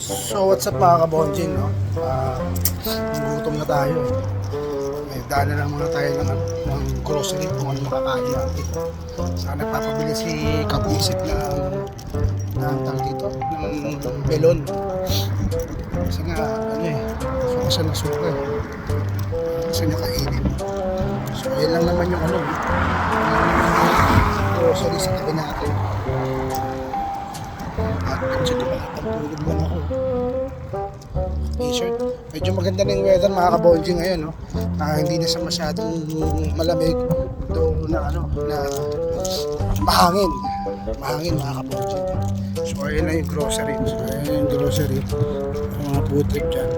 So what's up mga kabonjing, no? Gutom na tayo. Daan na lang muna tayo ng grocery kung ano makakain natin. Saka nagpapabili si Kapusit ng dito, ng melon. Kasi nga, suka siya ng suka eh. Kasi niya kainin. So yun lang naman yung grocery sa tabi natin. At medyo nakapagtulog man ako. T-shirt. Medyo maganda na yung weather mga kabonjing ngayon, no? Hindi na siya masyadong malamig. Ito na mahangin. Mahangin mga kabonjing. So ayun na yung grocery. Yung mga food trip dyan.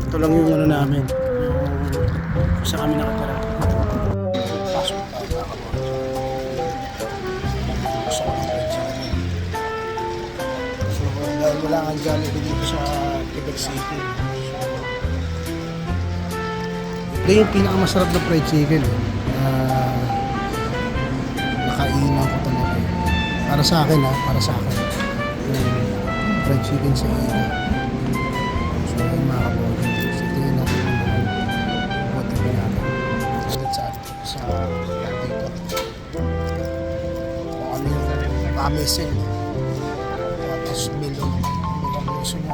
Ito lang yung namin. Yung sa kami nakatara. Pasok tayo mga kabonjing. Gusto ko ng friends namin. So dahil wala kang Jollibee dito sa Quebec City. Ito yung pinakamasarap na fried chicken nakainan ko talaga. Para sa akin yung fried chicken sa ina. So yung mga kabonjing, so tingin natin yung water natin sa dito kung ano yung pamisil tapos milon gusto niya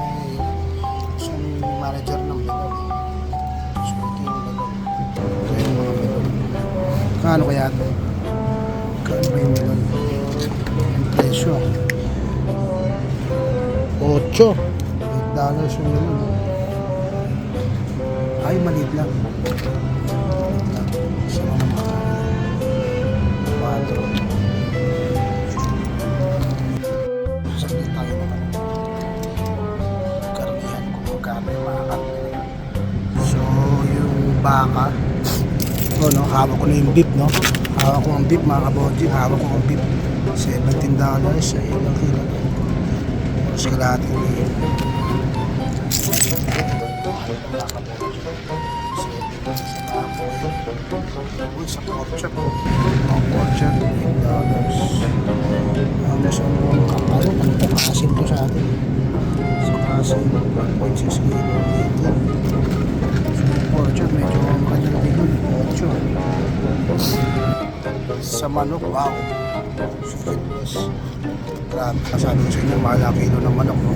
yung manager ng milon. So ito yung milon, ito yung mga milon. Kaano kaya ito? Kaano ba yung milon? Ang presyo $8 yung milon. Ay maliit lang. Sa mga quadro. Sasabihin tayo naman karamihan kung magkano yung mga karne. So yung baka hawak ko na yung beef, no? Hawak ko ang beef mga kabonjing. Hawak ko ang beef $17 sa ilang kilo. Mas kalahati ko yun. Sa pork chop $8. Sa mga kapalo kasin to sa atin. Sa kasin 1.6 kilo 18. So pork chop medyo magandang bilog 8. Sa manok, wow, grabe, kasabi ko sa inyo mahal ang kilo ng manok, no?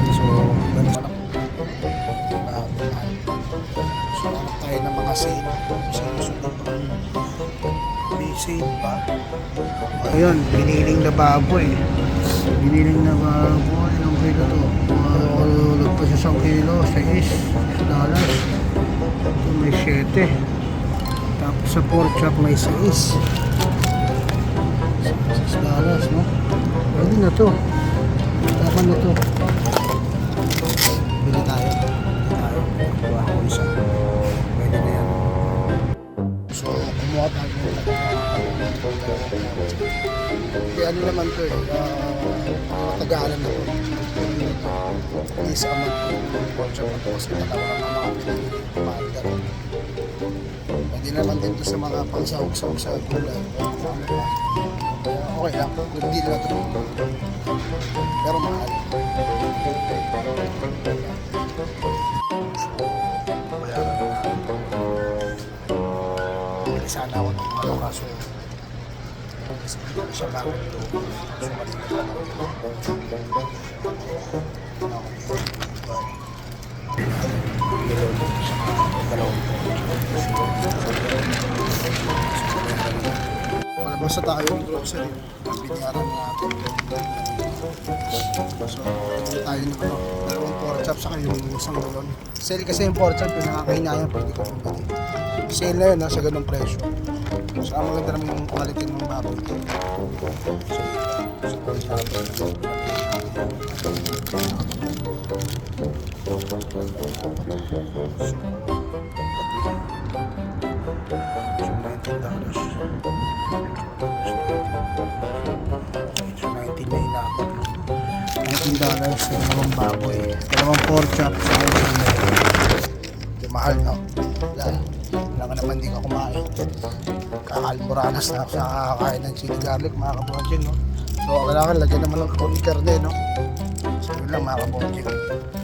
So ganun manok. So hanap tayo ng mga sale. May sale pa. Ayun, biniling na baboy. Ilang kilo to? Lagpas sa 1 kilo, $6. Ito may 7. Tapos sa pork chop may $6, no? Pwede na to. Tapan na to. Bili tayo. Kuha ko isa. Pwede na yan. So, kumuha tayo. Kaya ano naman to Tagalan na to. Isa ka mag-pork chop na to kasi talagang ang mga pinag-umaga. Hindi naman dito sa mga pangsahog-sahog sa gulay. Okay lang, good deal na ito. Pero mahal. Bayaran na natin. Hindi sana ako ng kaso hindi ko siya bakit ito. So maliit na lang ito. Basta tayo yung grocery, binayaran natin. So, hindi tayo ng dalawang pork chop saka yung isang galon. Sale kasi yung pork chop, yung nakakahinayang pwede ko pumili. Sale na yun, sa ganong presyo. So, ang maganda naman yung quality ng baboy. $19 sa dalawang baboy, dalawang pork chop sa mahal, no? Wala ka naman hindi ka kumain. Kakalmuranas na ako sa kakakain ng chili garlic mga kabonjing, no? So kailangan lagyan naman ng konti karne, no? So lang mga kabonjing.